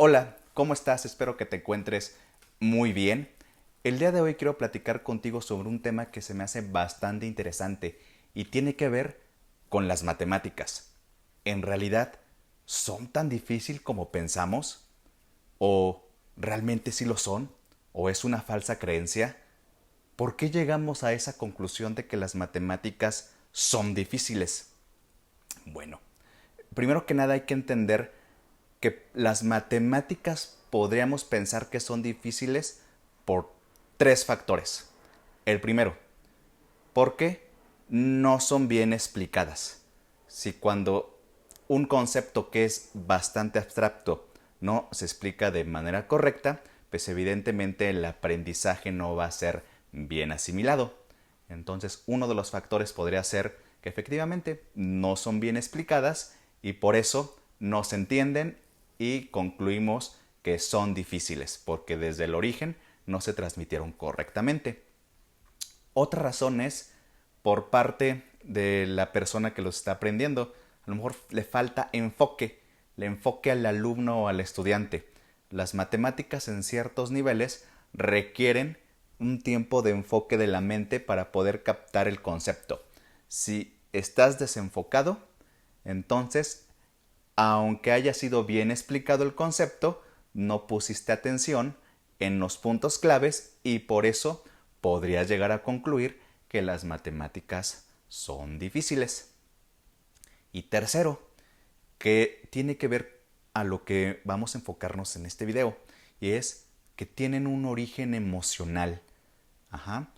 Hola, ¿cómo estás? Espero que te encuentres muy bien. El día de hoy quiero platicar contigo sobre un tema que se me hace bastante interesante y tiene que ver con las matemáticas. ¿En realidad son tan difícil como pensamos? ¿O realmente sí lo son? ¿O es una falsa creencia? ¿Por qué llegamos a esa conclusión de que las matemáticas son difíciles? Bueno, primero que nada hay que entender que las matemáticas podríamos pensar que son difíciles por tres factores. El primero, porque no son bien explicadas. Si cuando un concepto que es bastante abstracto no se explica de manera correcta, pues evidentemente el aprendizaje no va a ser bien asimilado. Entonces, uno de los factores podría ser que efectivamente no son bien explicadas y por eso no se entienden y concluimos que son difíciles, porque desde el origen no se transmitieron correctamente. Otra razón es por parte de la persona que los está aprendiendo. A lo mejor le falta enfoque, le enfoque al alumno o al estudiante. Las matemáticas en ciertos niveles requieren un tiempo de enfoque de la mente para poder captar el concepto. Si estás desenfocado, entonces, aunque haya sido bien explicado el concepto, no pusiste atención en los puntos claves y por eso podrías llegar a concluir que las matemáticas son difíciles. Y tercero, que tiene que ver a lo que vamos a enfocarnos en este video, y es que tienen un origen emocional. Ajá.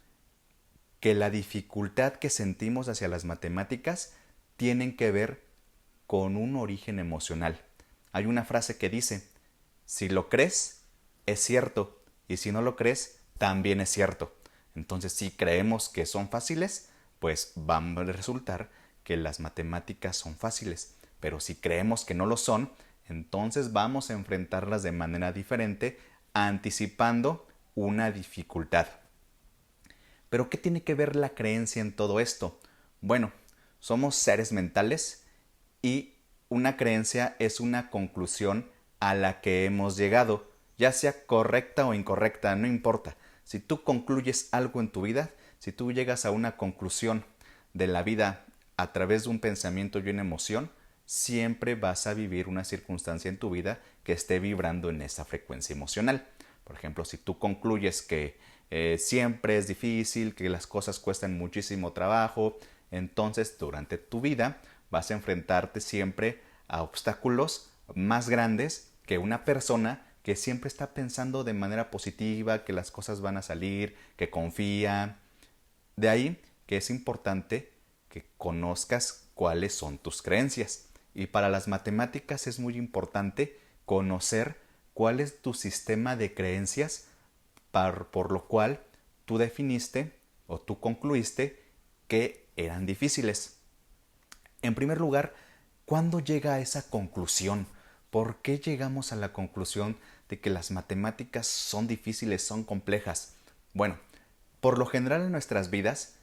Que la dificultad que sentimos hacia las matemáticas tienen que ver con un origen emocional. Hay una frase que dice, si lo crees, es cierto, y si no lo crees, también es cierto. Entonces, si creemos que son fáciles, pues va a resultar que las matemáticas son fáciles. Pero si creemos que no lo son, entonces vamos a enfrentarlas de manera diferente, anticipando una dificultad. Pero ¿qué tiene que ver la creencia en todo esto? Bueno, somos seres mentales y una creencia es una conclusión a la que hemos llegado, ya sea correcta o incorrecta, no importa. Si tú concluyes algo en tu vida, si tú llegas a una conclusión de la vida a través de un pensamiento y una emoción, siempre vas a vivir una circunstancia en tu vida que esté vibrando en esa frecuencia emocional. Por ejemplo, si tú concluyes que siempre es difícil, que las cosas cuestan muchísimo trabajo, entonces durante tu vida vas a enfrentarte siempre a obstáculos más grandes que una persona que siempre está pensando de manera positiva, que las cosas van a salir, que confía. De ahí que es importante que conozcas cuáles son tus creencias. Y para las matemáticas es muy importante conocer cuál es tu sistema de creencias por lo cual tú definiste o tú concluiste que eran difíciles. En primer lugar, ¿cuándo llega a esa conclusión? ¿Por qué llegamos a la conclusión de que las matemáticas son difíciles, son complejas? Bueno, por lo general en nuestras vidas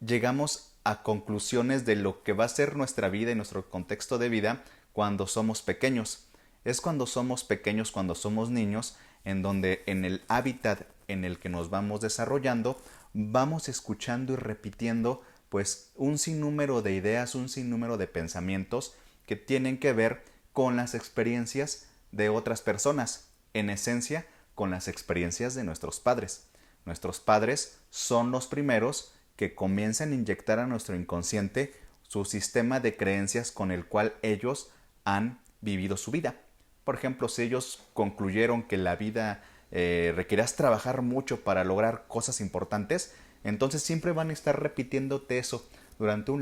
llegamos a conclusiones de lo que va a ser nuestra vida y nuestro contexto de vida cuando somos pequeños. Es cuando somos pequeños, cuando somos niños, en donde en el hábitat en el que nos vamos desarrollando, vamos escuchando y repitiendo pues un sinnúmero de ideas, un sinnúmero de pensamientos que tienen que ver con las experiencias de otras personas, en esencia con las experiencias de nuestros padres. Nuestros padres son los primeros que comienzan a inyectar a nuestro inconsciente su sistema de creencias con el cual ellos han vivido su vida. Por ejemplo, si ellos concluyeron que la vida requerías trabajar mucho para lograr cosas importantes, entonces siempre van a estar repitiéndote eso durante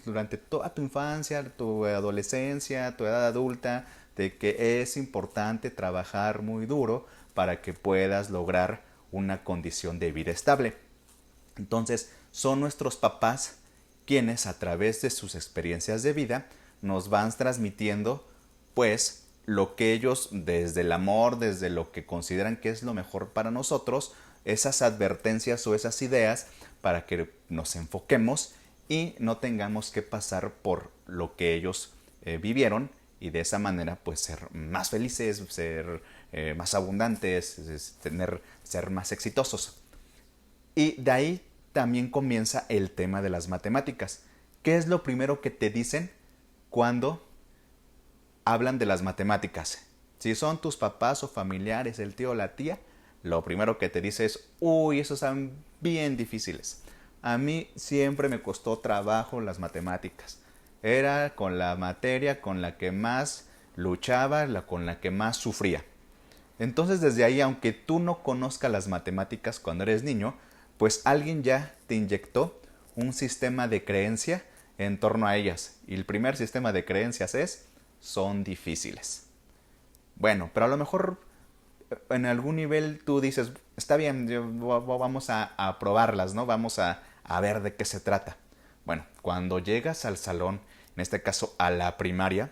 durante toda tu infancia, tu adolescencia, tu edad adulta, de que es importante trabajar muy duro para que puedas lograr una condición de vida estable. Entonces, son nuestros papás quienes a través de sus experiencias de vida nos van transmitiendo pues lo que ellos desde el amor, desde lo que consideran que es lo mejor para nosotros, esas advertencias o esas ideas para que nos enfoquemos y no tengamos que pasar por lo que ellos vivieron y de esa manera pues ser más felices, ser más abundantes, ser más exitosos. Y de ahí también comienza el tema de las matemáticas. ¿Qué es lo primero que te dicen cuando hablan de las matemáticas? Si son tus papás o familiares, el tío o la tía, lo primero que te dice es, uy, esos son bien difíciles. A mí siempre me costó trabajo las matemáticas. Era con la materia con la que más luchaba, con la que más sufría. Entonces desde ahí, aunque tú no conozcas las matemáticas cuando eres niño, pues alguien ya te inyectó un sistema de creencia en torno a ellas. Y el primer sistema de creencias es, son difíciles. Bueno, pero a lo mejor en algún nivel tú dices, está bien, vamos a probarlas, ¿no? Vamos a ver de qué se trata. Bueno, cuando llegas al salón, en este caso a la primaria,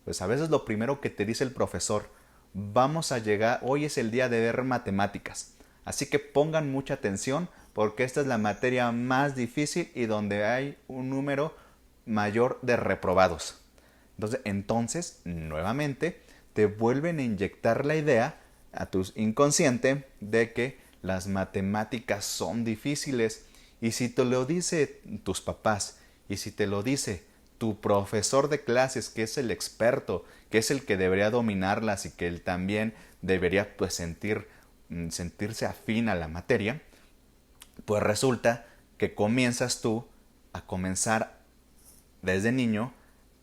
pues a veces lo primero que te dice el profesor, vamos a llegar, hoy es el día de ver matemáticas. Así que pongan mucha atención porque esta es la materia más difícil y donde hay un número mayor de reprobados. Entonces, nuevamente, te vuelven a inyectar la idea a tu inconsciente de que las matemáticas son difíciles. Y si te lo dice tus papás, y si te lo dice tu profesor de clases, que es el experto, que es el que debería dominarlas y que él también debería pues sentirse afín a la materia, pues resulta que comienzas tú a comenzar desde niño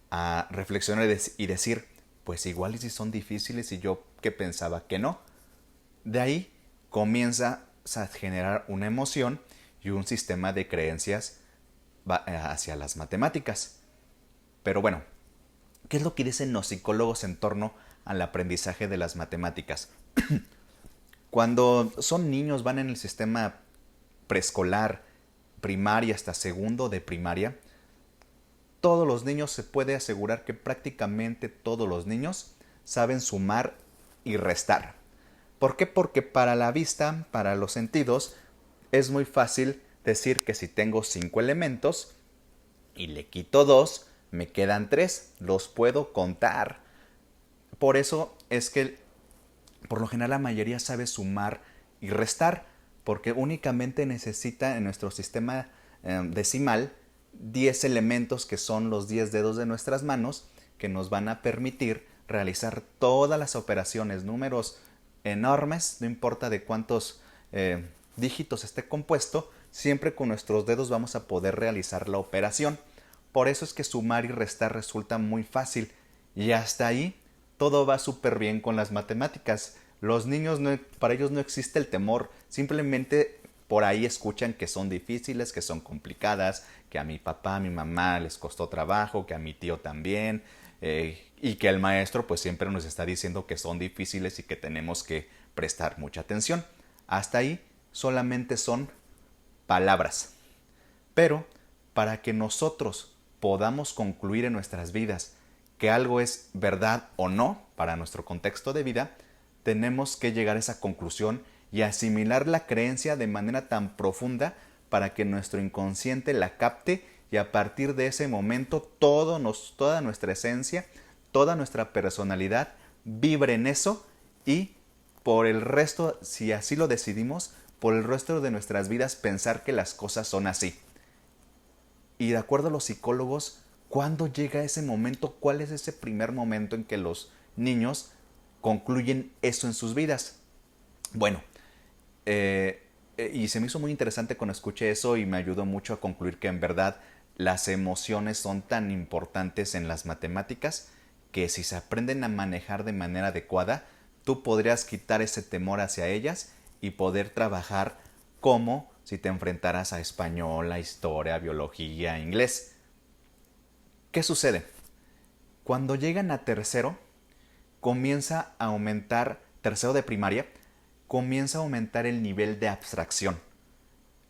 a reflexionar y decir, pues igual y si son difíciles y yo que pensaba que no. De ahí comienza a generar una emoción y un sistema de creencias hacia las matemáticas. Pero bueno, ¿qué es lo que dicen los psicólogos en torno al aprendizaje de las matemáticas? Cuando son niños, van en el sistema preescolar, primaria hasta segundo de primaria, todos los niños, se puede asegurar que prácticamente todos los niños saben sumar y restar. ¿Por qué? Porque para la vista, para los sentidos, es muy fácil decir que si tengo 5 elementos y le quito 2, me quedan 3, los puedo contar. Por eso es que por lo general la mayoría sabe sumar y restar, porque únicamente necesita en nuestro sistema decimal 10 elementos, que son los 10 dedos de nuestras manos, que nos van a permitir realizar todas las operaciones, números enormes, no importa de cuántos dígitos esté compuesto, siempre con nuestros dedos vamos a poder realizar la operación. Por eso es que sumar y restar resulta muy fácil, y hasta ahí todo va súper bien con las matemáticas. Los niños, para ellos no existe el temor, simplemente por ahí escuchan que son difíciles, que son complicadas, que a mi papá, a mi mamá les costó trabajo, que a mi tío también, y que el maestro pues siempre nos está diciendo que son difíciles y que tenemos que prestar mucha atención. Hasta ahí solamente son palabras. Pero para que nosotros podamos concluir en nuestras vidas que algo es verdad o no para nuestro contexto de vida, tenemos que llegar a esa conclusión y asimilar la creencia de manera tan profunda para que nuestro inconsciente la capte, y a partir de ese momento toda nuestra esencia, toda nuestra personalidad vibre en eso, y por el resto, si así lo decidimos, por el resto de nuestras vidas pensar que las cosas son así. Y de acuerdo a los psicólogos, ¿cuándo llega ese momento? ¿Cuál es ese primer momento en que los niños concluyen eso en sus vidas? Bueno, y se me hizo muy interesante cuando escuché eso, y me ayudó mucho a concluir que en verdad las emociones son tan importantes en las matemáticas que si se aprenden a manejar de manera adecuada, tú podrías quitar ese temor hacia ellas y poder trabajar como si te enfrentaras a español, a historia, a biología, a inglés. ¿Qué sucede? Cuando llegan a tercero, comienza a aumentar, tercero de primaria, comienza a aumentar el nivel de abstracción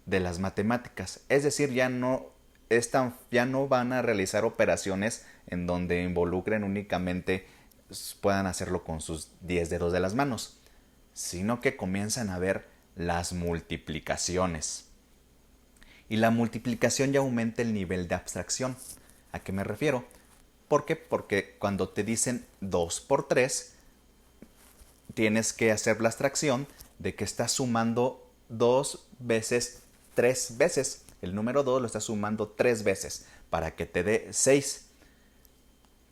de las matemáticas. Es decir, ya no van a realizar operaciones en donde involucren únicamente, puedan hacerlo con sus 10 dedos de las manos, sino que comienzan a ver las multiplicaciones. Y la multiplicación ya aumenta el nivel de abstracción. ¿A qué me refiero? ¿Por qué? Porque cuando te dicen 2 por 3, tienes que hacer la abstracción de que estás sumando 2 veces 3 veces. El número 2 lo estás sumando 3 veces para que te dé 6.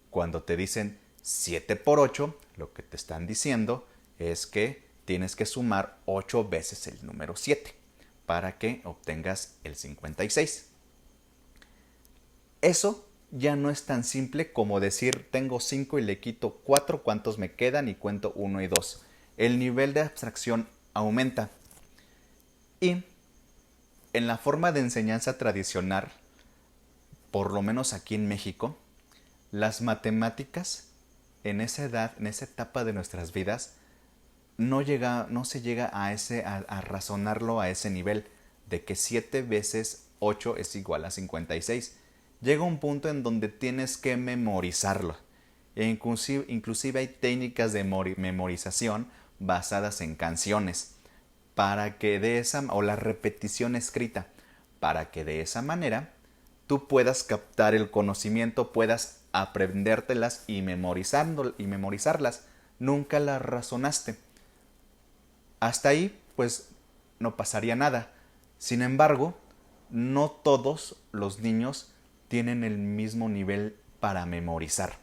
Cuando te dicen 7 por 8, lo que te están diciendo es que tienes que sumar 8 veces el número 7 para que obtengas el 56. Eso ya no es tan simple como decir tengo 5 y le quito 4, ¿cuántos me quedan? Y cuento 1 y 2. El nivel de abstracción aumenta. Y en la forma de enseñanza tradicional, por lo menos aquí en México, las matemáticas en esa edad, en esa etapa de nuestras vidas, no se llega a razonarlo a ese nivel de que 7 veces 8 es igual a 56. Llega un punto en donde tienes que memorizarlo. E inclusive hay técnicas de memorización basadas en canciones para que o la repetición escrita, para que de esa manera tú puedas captar el conocimiento, puedas aprendértelas y memorizarlas. Nunca las razonaste. Hasta ahí, pues, no pasaría nada. Sin embargo, no todos los niños tienen el mismo nivel para memorizar.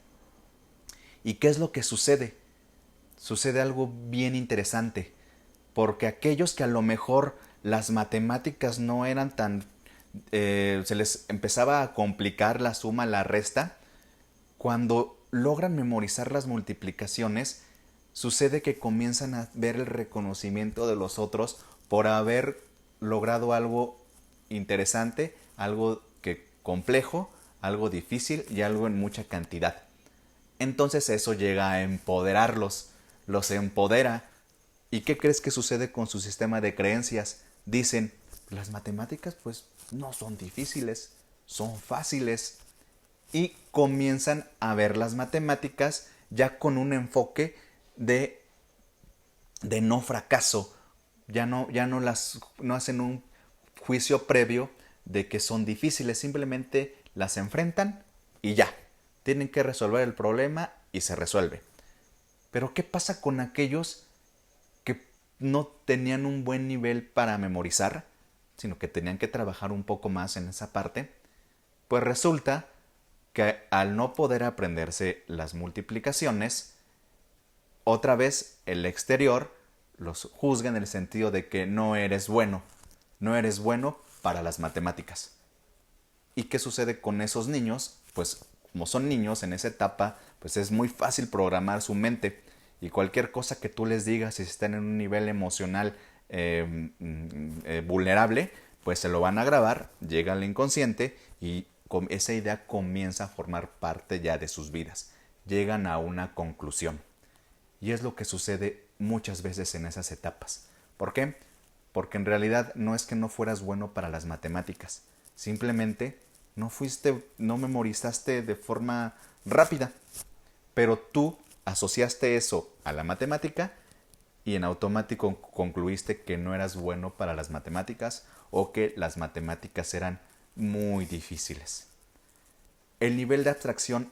¿Y qué es lo que sucede? Sucede algo bien interesante, porque aquellos que a lo mejor las matemáticas no eran tan... se les empezaba a complicar la suma, la resta, cuando logran memorizar las multiplicaciones, sucede que comienzan a ver el reconocimiento de los otros por haber logrado algo interesante, algo complejo, algo difícil y algo en mucha cantidad. Entonces eso llega a empoderarlos, los empodera. ¿Y qué crees que sucede con su sistema de creencias? Dicen, las matemáticas pues no son difíciles, son fáciles. Y comienzan a ver las matemáticas ya con un enfoque de no fracaso. Ya no hacen un juicio previo de que son difíciles, simplemente las enfrentan y ya. Tienen que resolver el problema y se resuelve. Pero ¿qué pasa con aquellos que no tenían un buen nivel para memorizar, sino que tenían que trabajar un poco más en esa parte? Pues resulta que al no poder aprenderse las multiplicaciones, otra vez el exterior los juzga en el sentido de que no eres bueno para las matemáticas. ¿Y qué sucede con esos niños? Pues como son niños en esa etapa, pues es muy fácil programar su mente y cualquier cosa que tú les digas, si están en un nivel emocional vulnerable, pues se lo van a grabar, llega al inconsciente y esa idea comienza a formar parte ya de sus vidas. Llegan a una conclusión. Y es lo que sucede muchas veces en esas etapas. ¿Por qué? Porque en realidad no es que no fueras bueno para las matemáticas. Simplemente no memorizaste de forma rápida. Pero tú asociaste eso a la matemática y en automático concluiste que no eras bueno para las matemáticas o que las matemáticas eran muy difíciles. El nivel de abstracción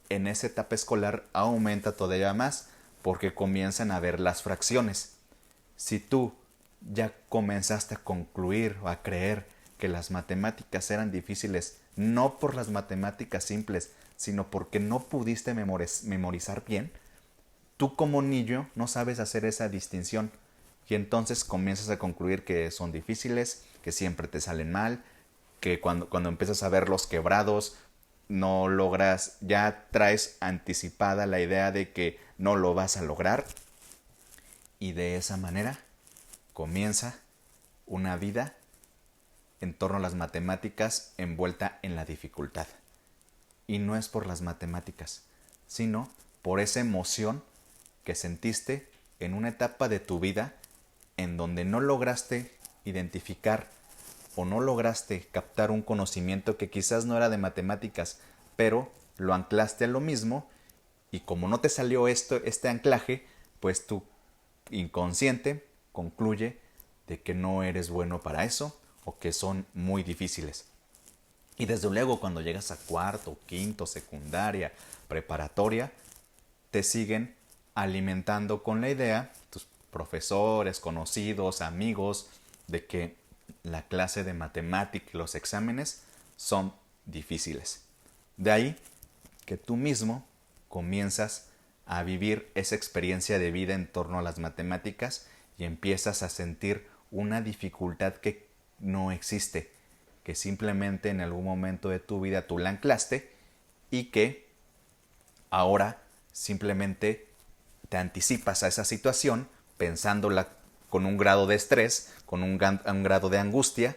en esa etapa escolar aumenta todavía más porque comienzan a ver las fracciones. Si tú ya comenzaste a concluir o a creer que las matemáticas eran difíciles, no por las matemáticas simples, sino porque no pudiste memorizar bien, tú como niño no sabes hacer esa distinción y entonces comienzas a concluir que son difíciles, que siempre te salen mal, que cuando empiezas a ver los quebrados, no logras, ya traes anticipada la idea de que no lo vas a lograr y de esa manera comienza una vida en torno a las matemáticas envuelta en la dificultad. Y no es por las matemáticas, sino por esa emoción que sentiste en una etapa de tu vida en donde no lograste identificar o no lograste captar un conocimiento que quizás no era de matemáticas, pero lo anclaste a lo mismo y como no te salió este anclaje, pues tu inconsciente concluye de que no eres bueno para eso o que son muy difíciles. Y desde luego cuando llegas a cuarto, quinto, secundaria, preparatoria, te siguen alimentando con la idea, tus profesores, conocidos, amigos, de que la clase de matemática y los exámenes son difíciles. De ahí que tú mismo comienzas a vivir esa experiencia de vida en torno a las matemáticas y empiezas a sentir una dificultad que no existe, que simplemente en algún momento de tu vida tú la anclaste y que ahora simplemente te anticipas a esa situación pensándola con un grado de estrés, con un grado de angustia,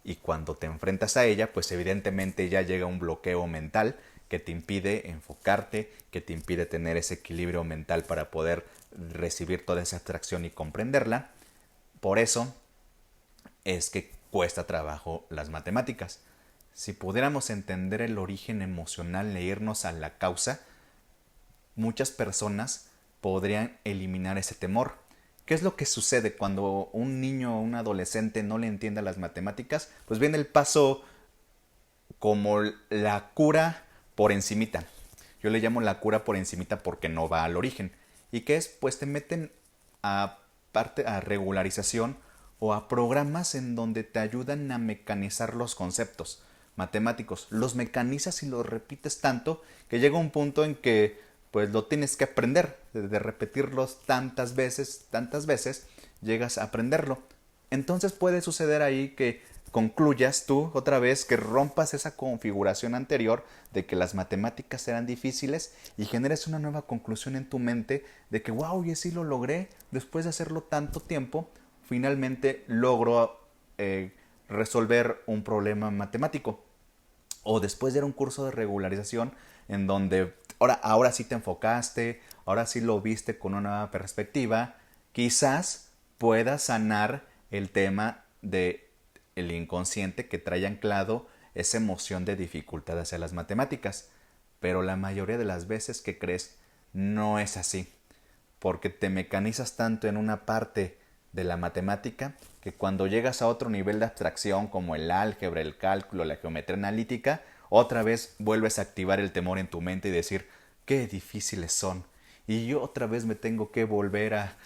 y cuando te enfrentas a ella, pues evidentemente ya llega un bloqueo mental que te impide enfocarte, que te impide tener ese equilibrio mental para poder recibir toda esa abstracción y comprenderla. Por eso es que cuesta trabajo las matemáticas. Si pudiéramos entender el origen emocional e irnos a la causa, muchas personas podrían eliminar ese temor. ¿Qué es lo que sucede cuando un niño o un adolescente no le entiende las matemáticas? Pues viene el paso como la cura por encimita. Yo le llamo la cura por encimita porque no va al origen. ¿Y qué es? Pues te meten a regularización o a programas en donde te ayudan a mecanizar los conceptos matemáticos. Los mecanizas y los repites tanto que llega un punto en que pues lo tienes que aprender. De repetirlos tantas veces, llegas a aprenderlo. Entonces puede suceder ahí que concluyas tú otra vez, que rompas esa configuración anterior de que las matemáticas eran difíciles y generes una nueva conclusión en tu mente de que wow, y sí lo logré, después de hacerlo tanto tiempo, finalmente logro resolver un problema matemático. O después de ir a un curso de regularización en donde ahora sí te enfocaste, ahora sí lo viste con una nueva perspectiva, quizás puedas sanar el tema de el inconsciente que trae anclado esa emoción de dificultad hacia las matemáticas. Pero la mayoría de las veces que crees no es así, porque te mecanizas tanto en una parte de la matemática que cuando llegas a otro nivel de abstracción como el álgebra, el cálculo, la geometría analítica, otra vez vuelves a activar el temor en tu mente y decir qué difíciles son. Y yo otra vez me tengo que volver a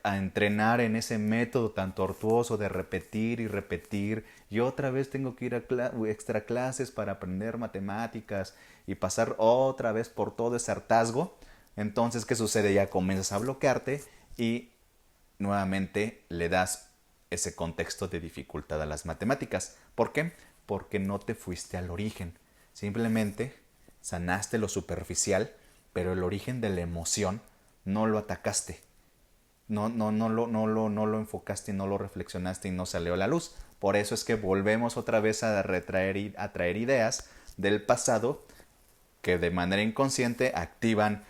entrenar en ese método tan tortuoso de repetir y repetir. Y otra vez tengo que ir a extra clases para aprender matemáticas y pasar otra vez por todo ese hartazgo. Entonces, ¿qué sucede? Ya comienzas a bloquearte y nuevamente le das ese contexto de dificultad a las matemáticas. ¿Por qué? Porque no te fuiste al origen. Simplemente sanaste lo superficial, pero el origen de la emoción no lo atacaste. No lo enfocaste y no lo reflexionaste y no salió a la luz. Por eso es que volvemos otra vez a traer ideas del pasado que de manera inconsciente activan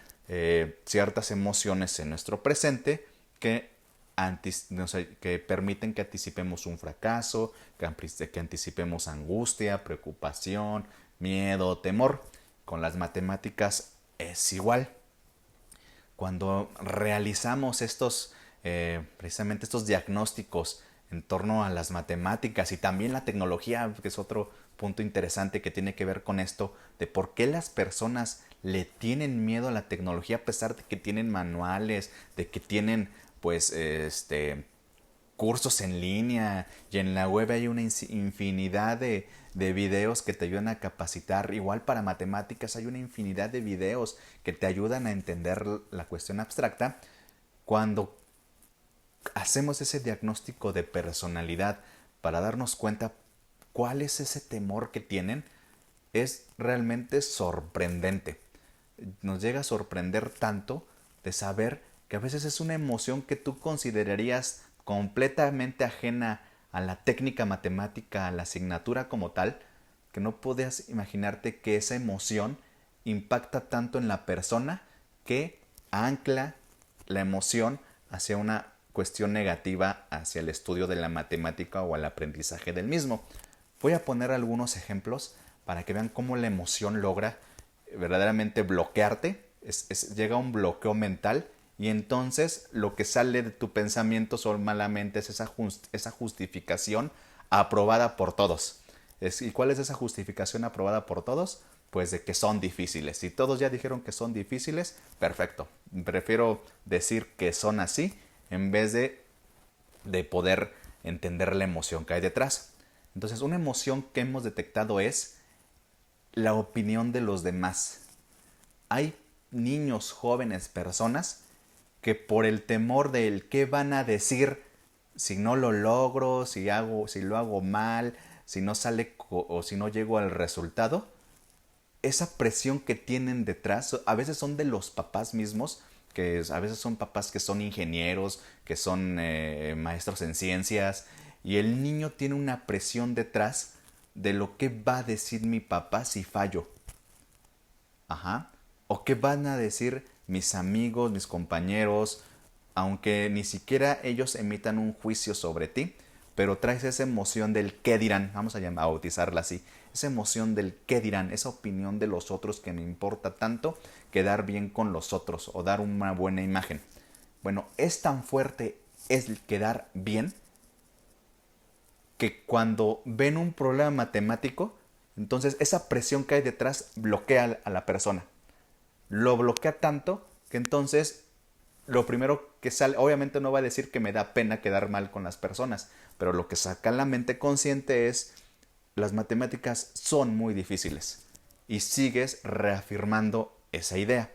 ciertas emociones en nuestro presente que que permiten que anticipemos un fracaso, que anticipemos angustia, preocupación, miedo, temor. Con las matemáticas es igual. Cuando realizamos precisamente estos diagnósticos en torno a las matemáticas y también la tecnología, que es otro punto interesante que tiene que ver con esto, de por qué las personas le tienen miedo a la tecnología a pesar de que tienen manuales, de que tienen pues cursos en línea y en la web hay una infinidad de videos que te ayudan a capacitar. Igual para matemáticas hay una infinidad de videos que te ayudan a entender la cuestión abstracta. Cuando hacemos ese diagnóstico de personalidad para darnos cuenta cuál es ese temor que tienen, es realmente sorprendente. Nos llega a sorprender tanto de saber que a veces es una emoción que tú considerarías completamente ajena a la técnica matemática, a la asignatura como tal, que no podías imaginarte que esa emoción impacta tanto en la persona que ancla la emoción hacia una cuestión negativa hacia el estudio de la matemática o al aprendizaje del mismo. Voy a poner algunos ejemplos para que vean cómo la emoción logra verdaderamente bloquearte. Llega a un bloqueo mental y entonces lo que sale de tu pensamiento solamente es esa justificación aprobada por todos. ¿Y cuál es esa justificación aprobada por todos? Pues de que son difíciles. Si todos ya dijeron que son difíciles, perfecto. Prefiero decir que son así en vez de poder entender la emoción que hay detrás. Entonces, una emoción que hemos detectado es la opinión de los demás. Hay niños, jóvenes, personas que por el temor del qué van a decir si no lo logro, si lo hago mal, si no sale o si no llego al resultado, esa presión que tienen detrás, a veces son de los papás mismos, que a veces son papás que son ingenieros, que son maestros en ciencias, y el niño tiene una presión detrás de lo que va a decir mi papá si fallo. Ajá. O qué van a decir mis amigos, mis compañeros, aunque ni siquiera ellos emitan un juicio sobre ti, pero traes esa emoción del qué dirán, vamos a bautizarla así, esa emoción del qué dirán, esa opinión de los otros que me importa tanto quedar bien con los otros o dar una buena imagen. Bueno, es tan fuerte el quedar bien que cuando ven un problema matemático, entonces esa presión que hay detrás bloquea a la persona. Lo bloquea tanto que entonces lo primero que sale, obviamente no va a decir que me da pena quedar mal con las personas, pero lo que saca en la mente consciente es las matemáticas son muy difíciles y sigues reafirmando esa idea.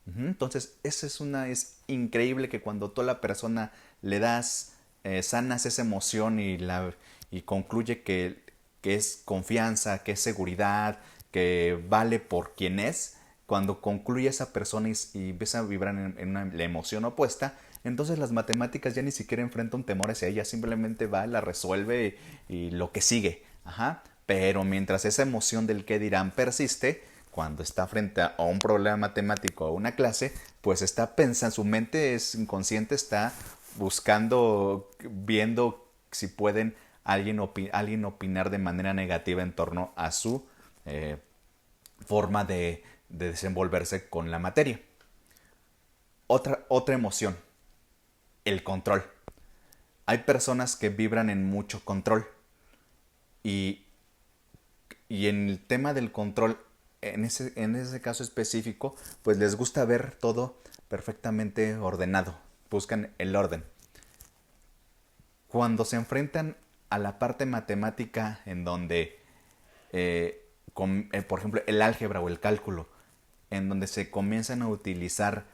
Entonces, es increíble que cuando tú a la persona le das, sanas esa emoción y concluye que es confianza, que es seguridad, que vale por quien es, cuando concluye esa persona y empieza a vibrar la emoción opuesta, entonces las matemáticas ya ni siquiera enfrentan temor hacia ella, simplemente va, la resuelve y lo que sigue. Ajá. Pero mientras esa emoción del qué dirán persiste, cuando está frente a un problema matemático o una clase, pues está pensando, su mente es inconsciente, está buscando, viendo si pueden alguien opinar de manera negativa en torno a su eh, forma de desenvolverse con la materia. Otra emoción, el control. Hay personas que vibran en mucho control y, y en el tema del control, en ese caso específico, pues les gusta ver todo perfectamente ordenado, buscan el orden. Cuando se enfrentan a la parte matemática en donde, por ejemplo, el álgebra o el cálculo, en donde se comienzan a utilizar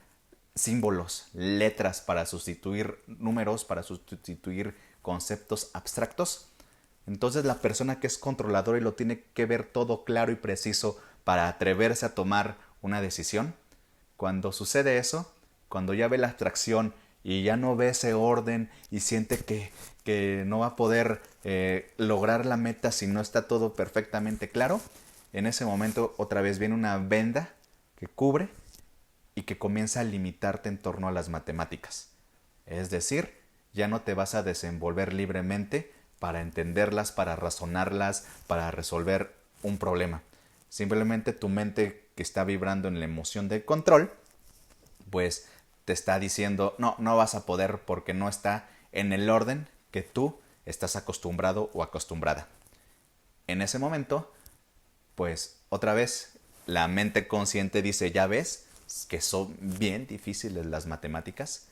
símbolos, letras para sustituir números, para sustituir conceptos abstractos, entonces la persona que es controladora y lo tiene que ver todo claro y preciso para atreverse a tomar una decisión, cuando sucede eso, cuando ya ve la abstracción y ya no ve ese orden y siente que no va a poder lograr la meta si no está todo perfectamente claro, en ese momento otra vez viene una venda que cubre y que comienza a limitarte en torno a las matemáticas. Es decir, ya no te vas a desenvolver libremente para entenderlas, para razonarlas, para resolver un problema. Simplemente tu mente que está vibrando en la emoción del control, pues te está diciendo, no, no vas a poder porque no está en el orden que tú estás acostumbrado o acostumbrada. En ese momento, pues otra vez la mente consciente dice, ya ves que son bien difíciles las matemáticas.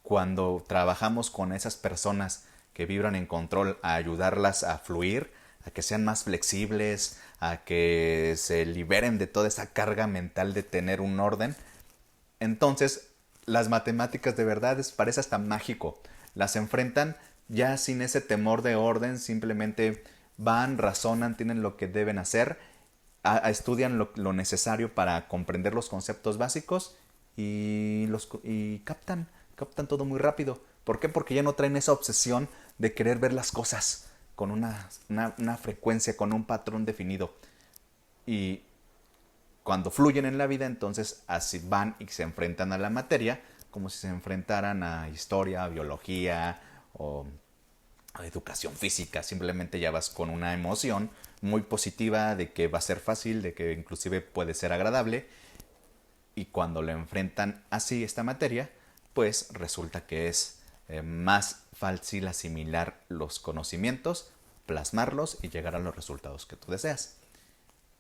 Cuando trabajamos con esas personas que vibran en control, a ayudarlas a fluir, a que sean más flexibles, a que se liberen de toda esa carga mental de tener un orden, entonces las matemáticas de verdad parece hasta mágico. Las enfrentan ya sin ese temor de orden, simplemente van, razonan, tienen lo que deben hacer, estudian lo necesario para comprender los conceptos básicos y captan todo muy rápido. ¿Por qué? Porque ya no traen esa obsesión de querer ver las cosas con una frecuencia, con un patrón definido. Y cuando fluyen en la vida, entonces así van y se enfrentan a la materia como si se enfrentaran a historia, a biología o a educación física. Simplemente ya vas con una emoción muy positiva de que va a ser fácil, de que inclusive puede ser agradable. Y cuando le enfrentan así esta materia, pues resulta que es más fácil asimilar los conocimientos plasmarlos y llegar a los resultados que tú deseas.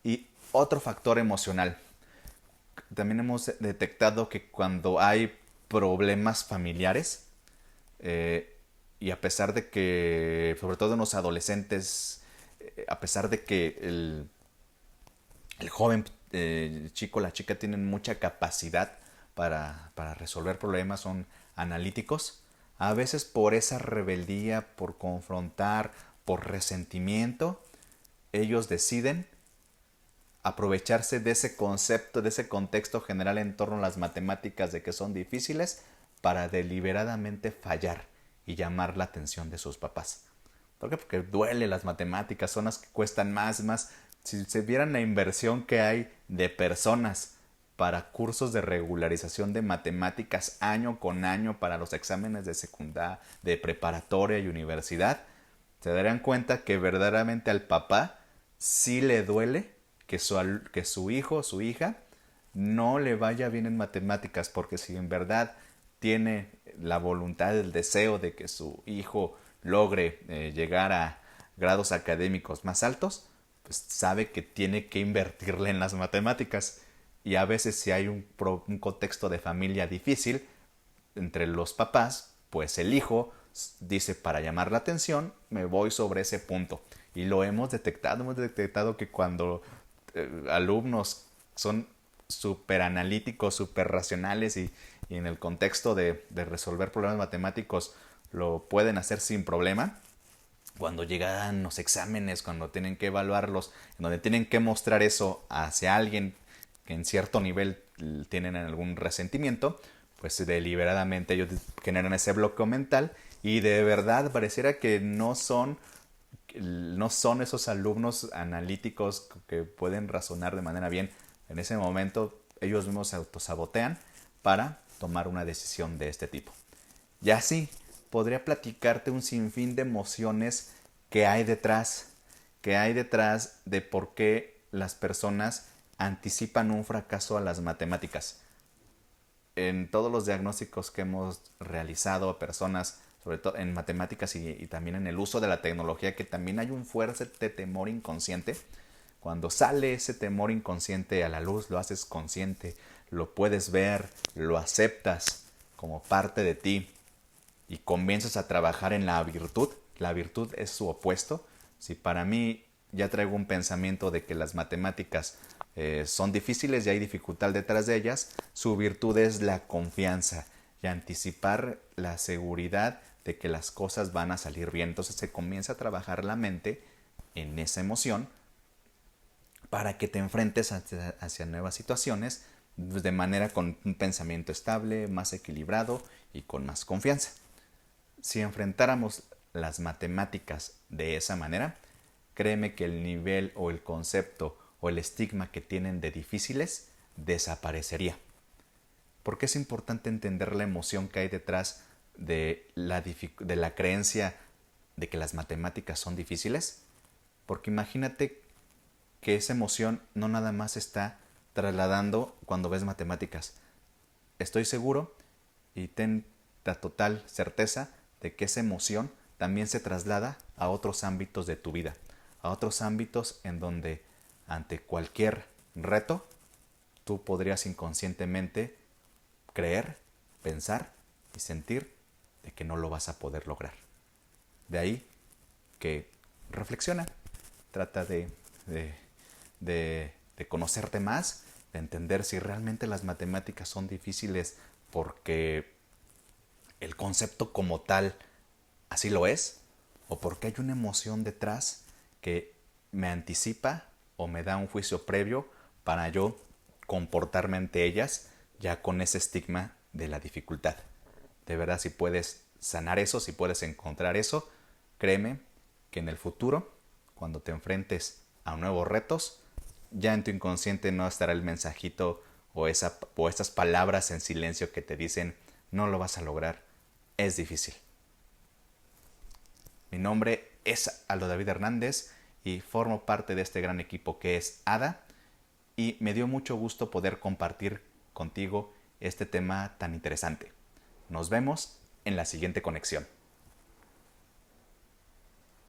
Y otro factor emocional. También hemos detectado que cuando hay problemas familiares, y a pesar de que, sobre todo en los adolescentes, a pesar de que el joven chico, la chica tienen mucha capacidad para resolver problemas, son analíticos, a veces por esa rebeldía, por confrontar, por resentimiento, ellos deciden aprovecharse de ese concepto, de ese contexto general en torno a las matemáticas de que son difíciles para deliberadamente fallar y llamar la atención de sus papás. ¿Por qué? Porque duele las matemáticas, son las que cuestan más. Si se vieran la inversión que hay de personas para cursos de regularización de matemáticas año con año para los exámenes de secundaria, de preparatoria y universidad, se darían cuenta que verdaderamente al papá sí le duele que su hijo o su hija no le vaya bien en matemáticas, porque si en verdad tiene la voluntad, el deseo de que su hijo logre llegar a grados académicos más altos, pues sabe que tiene que invertirle en las matemáticas. Y a veces si hay un contexto de familia difícil entre los papás, pues el hijo dice, para llamar la atención me voy sobre ese punto. Y lo hemos detectado que cuando alumnos son súper analíticos, súper racionales y en el contexto de resolver problemas matemáticos lo pueden hacer sin problema, cuando llegan los exámenes, cuando tienen que evaluarlos, donde tienen que mostrar eso hacia alguien que en cierto nivel tienen algún resentimiento, pues deliberadamente ellos generan ese bloqueo mental y de verdad pareciera que no son esos alumnos analíticos que pueden razonar de manera bien. En ese momento ellos mismos se autosabotean para tomar una decisión de este tipo. Y así podría platicarte un sinfín de emociones que hay detrás de por qué las personas anticipan un fracaso a las matemáticas. En todos los diagnósticos que hemos realizado a personas, sobre todo en matemáticas y también en el uso de la tecnología, que también hay un fuerte temor inconsciente. Cuando sale ese temor inconsciente a la luz, lo haces consciente, lo puedes ver, lo aceptas como parte de ti y comienzas a trabajar en la virtud es su opuesto. Si para mí ya traigo un pensamiento de que las matemáticas son difíciles y hay dificultad detrás de ellas, su virtud es la confianza y anticipar la seguridad de que las cosas van a salir bien. Entonces se comienza a trabajar la mente en esa emoción para que te enfrentes hacia nuevas situaciones de manera con un pensamiento estable, más equilibrado y con más confianza. Si enfrentáramos las matemáticas de esa manera, créeme que el nivel o el concepto o el estigma que tienen de difíciles desaparecería. Porque es importante entender la emoción que hay detrás de la creencia de que las matemáticas son difíciles. Porque imagínate que esa emoción no nada más está trasladando cuando ves matemáticas. Estoy seguro y ten la total certeza de que esa emoción también se traslada a otros ámbitos de tu vida, a otros ámbitos en donde ante cualquier reto tú podrías inconscientemente creer, pensar y sentir de que no lo vas a poder lograr. De ahí que reflexiona, trata de conocerte más, de entender si realmente las matemáticas son difíciles porque el concepto como tal así lo es, o porque hay una emoción detrás que me anticipa o me da un juicio previo para yo comportarme ante ellas ya con ese estigma de la dificultad. De verdad, si puedes sanar eso, si puedes encontrar eso, créeme que en el futuro, cuando te enfrentes a nuevos retos, ya en tu inconsciente no estará el mensajito o estas palabras en silencio que te dicen no lo vas a lograr, es difícil. Mi nombre es Aldo David Hernández y formo parte de este gran equipo que es ADA, y me dio mucho gusto poder compartir contigo este tema tan interesante. Nos vemos en la siguiente conexión.